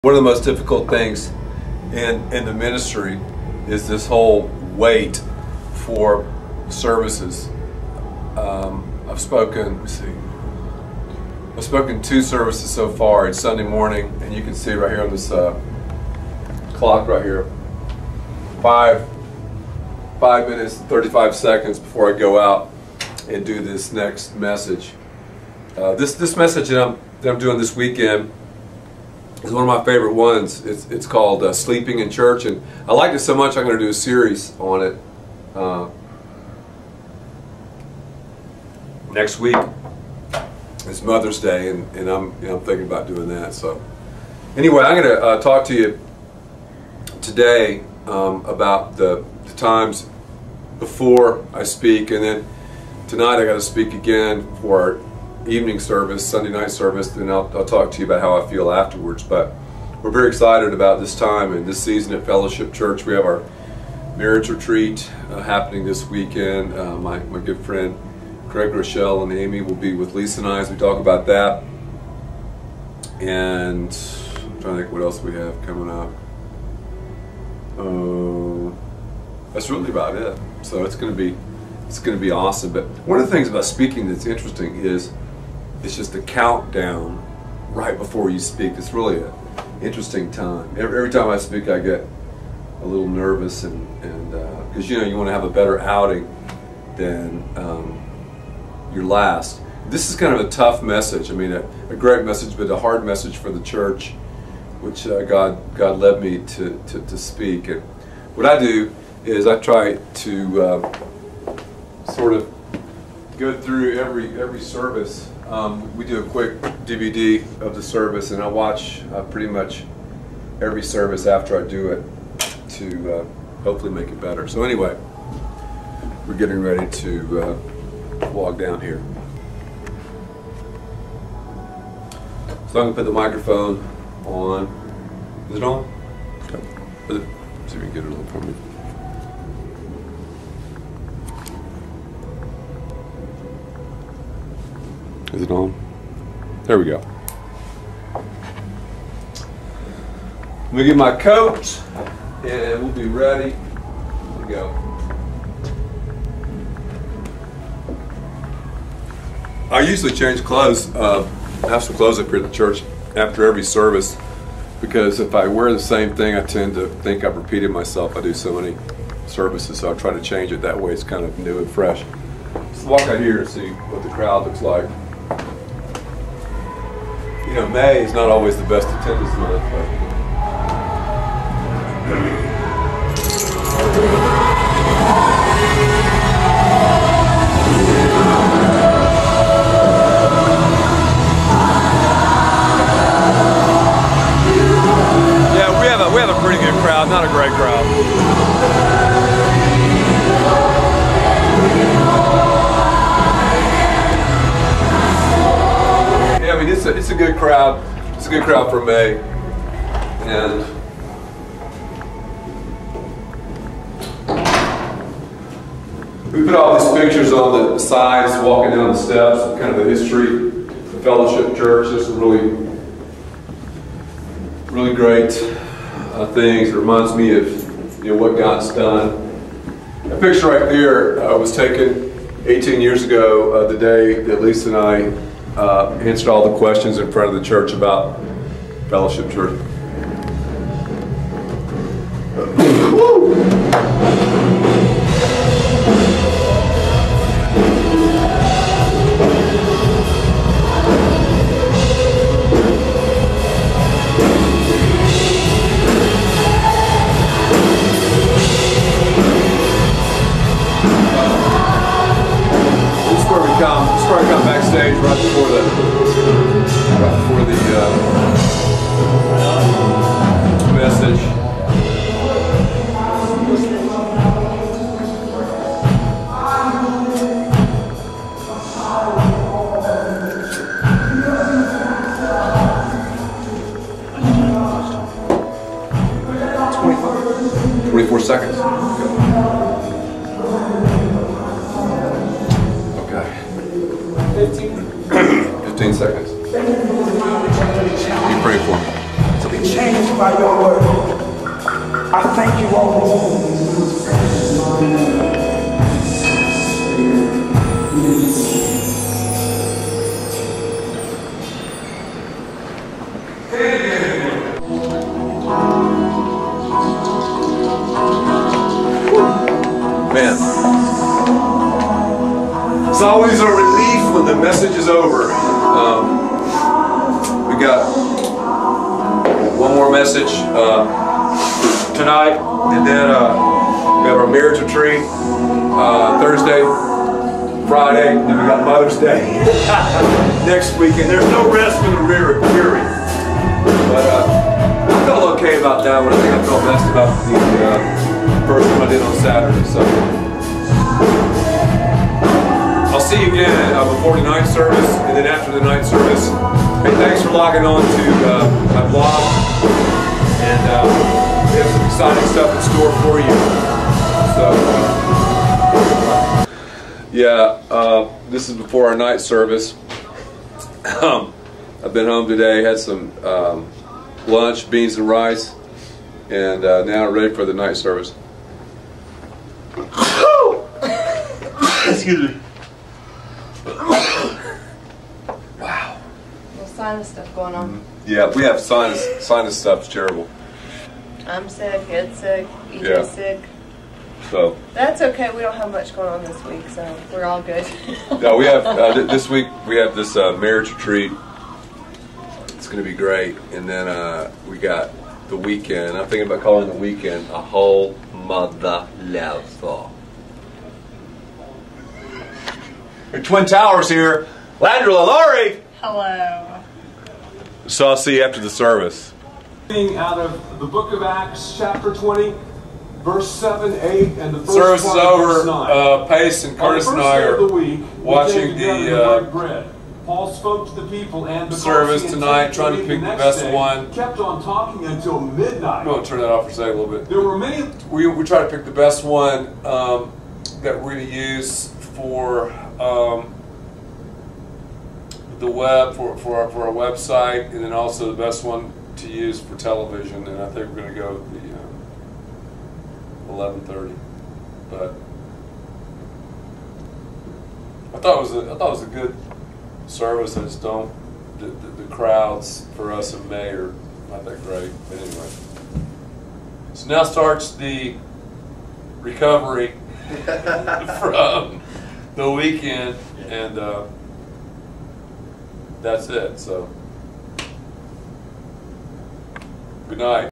One of the most difficult things in the ministry is this whole wait for services. I've spoken two services so far. It's Sunday morning, and you can see right here on this clock right here, 5 minutes and 35 seconds before I go out and do this next message. This message that I'm doing this weekend is one of my favorite ones. It's called Sleeping in Church, and I liked it so much I'm going to do a series on it next week. It's Mother's Day, and I'm thinking about doing that. So anyway, I'm going to talk to you today about the times before I speak, and then tonight I got to speak again for our evening service, Sunday night service, and I'll talk to you about how I feel afterwards. But we're very excited about this time and this season at Fellowship Church. We have our marriage retreat happening this weekend. My good friend Craig, Rochelle, and Amy will be with Lisa and I as we talk about that. And I'm trying to think what else we have coming up. That's really about it. So it's going to be awesome. But one of the things about speaking that's interesting is it's just a countdown right before you speak. It's really an interesting time. Every time I speak, I get a little nervous, and because you want to have a better outing than your last. This is kind of a tough message. I mean, a great message, but a hard message for the church, which God led me to speak. And what I do is I try to sort of go through every service. We do a quick DVD of the service, and I watch pretty much every service after I do it to hopefully make it better. So anyway, we're getting ready to walk down here. So I'm going to put the microphone on. Is it on? Okay. See if we can get it on for me. Is it on? There we go. Let me get my coat, and we'll be ready to go. I usually change clothes. I have some clothes up here at the church after every service, because if I wear the same thing, I tend to think I've repeated myself. I do so many services, so I try to change it. That way it's kind of new and fresh. Let's walk out here and see what the crowd looks like. May is not always the best attendance month, but yeah, we have a pretty good crowd, not a great crowd. I mean, it's a good crowd. It's a good crowd for May, and we put all these pictures on the sides, walking down the steps, kind of the history of Fellowship Church. There's some really great things. It reminds me of what God's done. That picture right there was taken 18 years ago, the day that Lisa and I answered all the questions in front of the church about Fellowship Church. This is where we come backstage right before the message. Okay. 24 seconds. Okay. 15 seconds. You pray for me. be changed by your word. I thank you all. Man, it's always a relief when the message is over. We got one more message tonight, and then we have our marriage retreat Thursday, Friday, and then we got Mother's Day next weekend. There's no rest for the weary. But I felt okay about that one. I think I felt best about the first one I did on Saturday. So I'll see you again before the night service, and then after the night service. Hey, thanks for logging on to my blog, and we have some exciting stuff in store for you. So yeah, this is before our night service. I've been home today, had some lunch, beans and rice, and now ready for the night service. Excuse me. Wow. Well, sinus stuff going on. Yeah, we have sinus stuff. It's terrible. I'm sick, Ed's sick, EJ's Yeah. sick. So That's okay, we don't have much going on this week, so we're all good. no, we have this week we have this marriage retreat. It's going to be great, and then we got the weekend. I'm thinking about calling the weekend a whole mother level. Your Twin Towers here, Landra Laurie. Hello. So I'll see you after the service. Out of the book of Acts, chapter 20, verse 7, 8, and the first Service is part of verse over. 9. Pace and Curtis and I are watching the bread. Paul spoke to the people and service tonight, trying to pick the best one. Kept on talking until midnight. I'm going to turn that off for a second a little bit. There were many. We try to pick the best one that we're going to use for the web, for our website, and then also the best one to use for television. And I think we're going to go with the 11:30. But I thought it was a good service. I just don't. The crowds for us in May are not that great. But anyway, so now starts the recovery from the weekend, and that's it. So good night.